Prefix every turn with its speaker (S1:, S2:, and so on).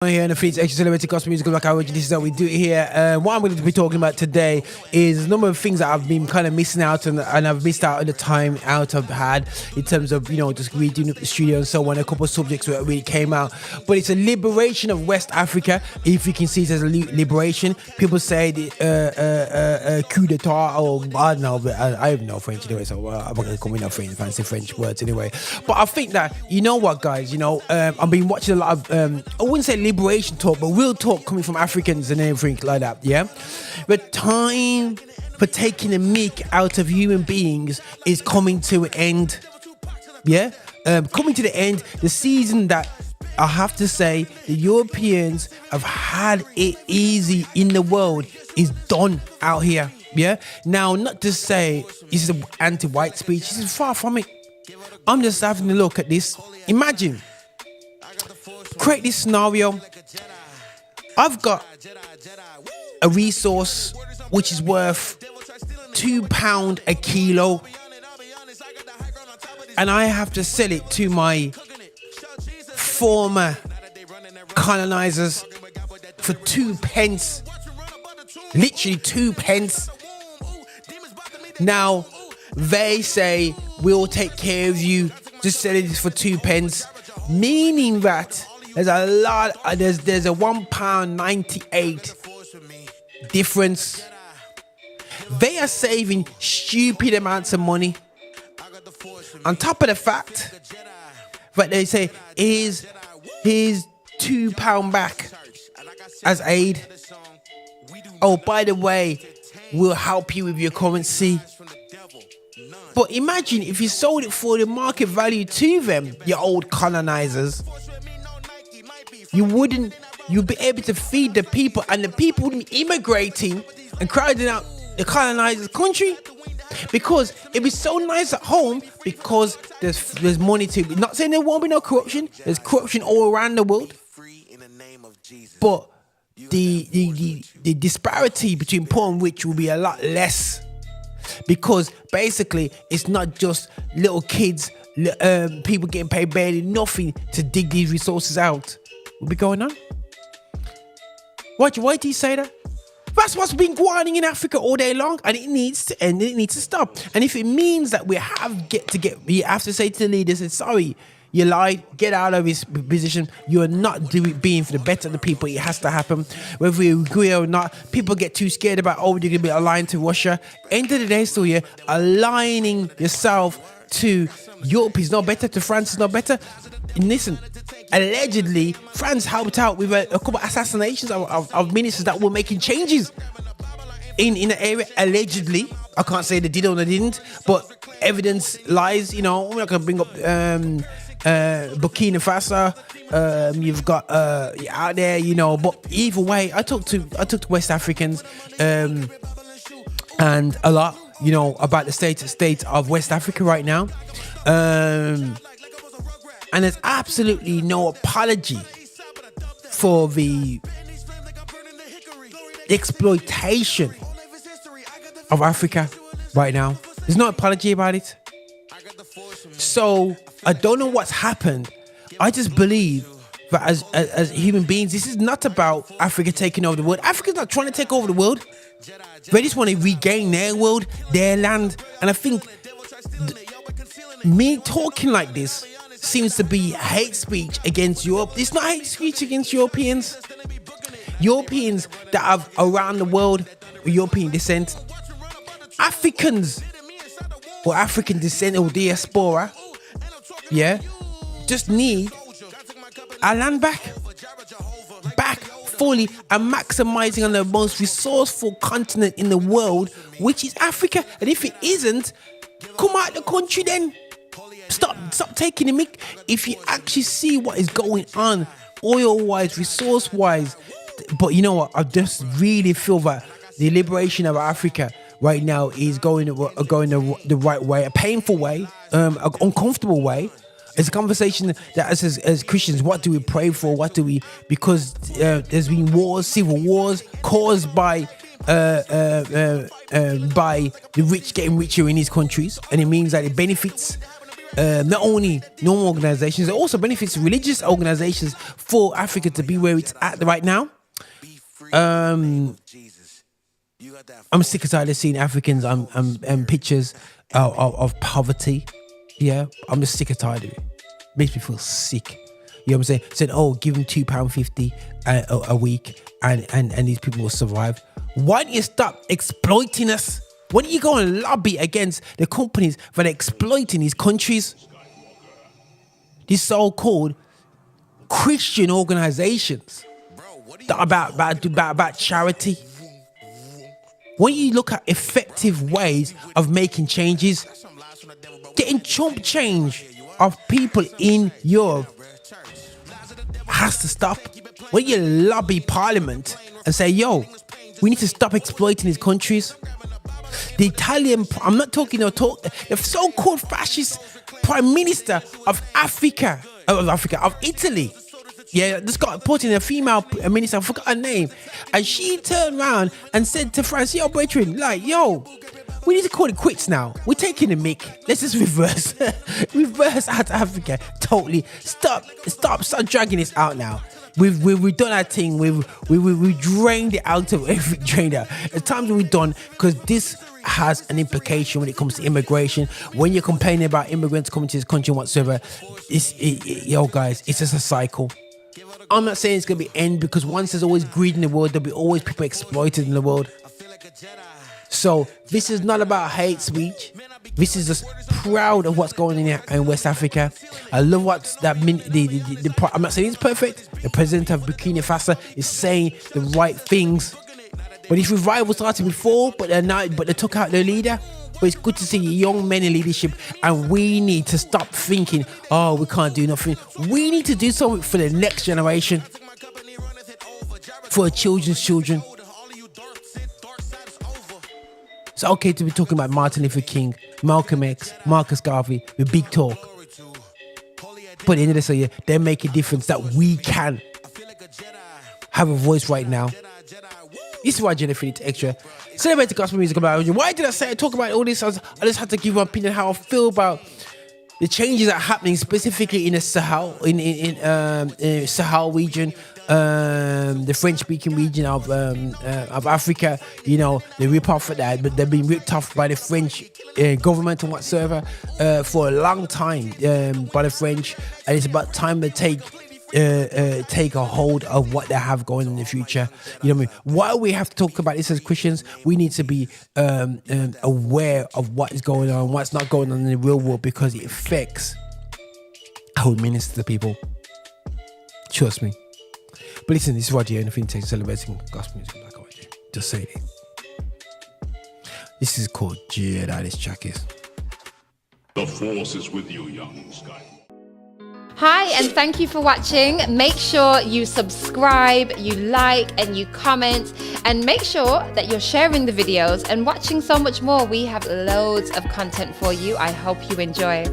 S1: Here in the Phoenix Extra Celebrated Gospel Music Rock Hour. This is how we do it here. What I'm going to be talking about today is a number of things that I've been kind of missing out on, and I've missed out on the time out I've had in terms of, just redoing up the studio and so on. A couple of subjects that really came out, but it's a liberation of West Africa. If you can see it as a liberation, people say the coup d'etat, or I don't know, but I have no French anyway, so I'm not going to come with no fancy French words anyway. But I think that, you know what, guys, I've been watching a lot of, I wouldn't say liberation talk, but real talk coming from Africans and everything like that, yeah? But time for taking the meek out of human beings is coming to an end, yeah? Coming to the end, the season that I have to say the Europeans have had it easy in the world is done out here, yeah? Now, not to say this is an anti-white speech, this is far from it. I'm just having a look at this. Imagine, create this scenario. I've got a resource which is worth £2 a kilo, and I have to sell it to my former colonizers for 2 pence, literally 2 pence. Now they say we'll take care of you, just selling this for 2 pence, meaning that there's a lot. There's a £1.98 difference. They are saving stupid amounts of money. On top of the fact that they say here's £2 back as aid. Oh, by the way, we'll help you with your currency. But imagine if you sold it for the market value to them, your old colonizers. You'd be able to feed the people, and the people wouldn't be immigrating and crowding out the colonizer's country, because it'd be so nice at home because there's money to. Not saying there won't be no corruption. There's corruption all around the world, but the disparity between poor and rich will be a lot less, because basically it's not just little kids, people getting paid barely nothing to dig these resources out. What be going on? Why do you say that? That's what's been going on in Africa all day long, and it needs to end. It needs to stop. And if it means that we have to say to the leaders, sorry, you lied, get out of his position. You're not being for the better of the people. It has to happen. Whether we agree or not, people get too scared about, you're going to be aligned to Russia. End of the day, so you're aligning yourself to Europe is not better, to France is not better. And listen, allegedly, France helped out with a couple of assassinations of ministers that were making changes in the area. Allegedly, I can't say they did or they didn't, but evidence lies. We're not going to bring up Burkina Faso. You've got out there, But either way, I talked to West Africans and a lot, about the state of West Africa right now. And there's absolutely no apology for the exploitation of Africa right now. There's no apology about it. So I don't know what's happened. I just believe that as human beings, this is not about Africa taking over the world. Africa's not trying to take over the world. They just want to regain their world, their land. And I think me talking like this seems to be hate speech against Europe. It's not hate speech against Europeans. Europeans that have around the world European descent. Africans or African descent or diaspora, just need our land back fully, and maximizing on the most resourceful continent in the world, which is Africa. And if it isn't, come out the country then. Stop taking the mic. If you actually see what is going on, oil-wise, resource-wise. But you know what? I just really feel that the liberation of Africa right now is going the right way, a painful way, an uncomfortable way. It's a conversation that as Christians, what do we pray for? Because there's been wars, civil wars caused by the rich getting richer in these countries, and it means that it benefits not only normal organizations, it also benefits religious organizations for Africa to be where it's at right now. I'm sick and tired of seeing Africans pictures of poverty. Yeah, I'm just sick and tired of it. Makes me feel sick. You know what I'm saying? Said, oh, give them £2.50 a week and these people will survive. Why don't you stop exploiting us? Why don't you go and lobby against the companies that are exploiting these countries? These so-called Christian organizations that are about charity. When you look at effective ways of making changes, getting chump change of people in Europe has to stop. When you lobby Parliament and say, yo, we need to stop exploiting these countries. The Italian, I'm not talking, the so-called fascist Prime Minister of Italy. Yeah, just got put in a female minister, I forgot her name. And she turned around and said to France, yo, brethren, like, yo, we need to call it quits now. We're taking the mick. Let's just reverse. Reverse out to Africa. Totally. Stop dragging this out now. We've done our thing. We've drained it out of every drainer. At times we've done, because this has an implication when it comes to immigration. When you're complaining about immigrants coming to this country and whatsoever, yo guys, it's just a cycle. I'm not saying it's gonna be end, because once there's always greed in the world, there'll be always people exploited in the world. So this is not about hate speech. This is just proud of what's going on in West Africa. I love what's that. I'm not saying it's perfect. The president of Burkina Faso is saying the right things. But this revival started before, but they took out their leader. But it's good to see young men in leadership, and we need to stop thinking, oh, we can't do nothing. We need to do something for the next generation, for our children's children. It's okay to be talking about Martin Luther King, Malcolm X, Marcus Garvey with big talk. But at the end of the day, they make a difference that we can have a voice right now. This is why Jennifer needs extra. Celebrate the gospel music about religion. Why did I say talk about all this? I just had to give my opinion how I feel about the changes that are happening specifically in the Sahel, in Sahel region, the French-speaking region of Africa. You know, they rip off of that, but they've been ripped off by the French government and whatsoever for a long time by the French, and it's about time they take a hold of what they have going in the future. You know what I mean? While we have to talk about this as Christians, we need to be aware of what is going on, what's not going on in the real world, because it affects how we minister to people. Trust me. But listen, this is what you anything takes celebrating gospel music like I want you. Just say it. This is called Jedi. This track is.
S2: The Force is with you, young Sky.
S3: Hi, and thank you for watching. Make sure you subscribe, you like, and you comment, and make sure that you're sharing the videos and watching so much more. We have loads of content for you. I hope you enjoy.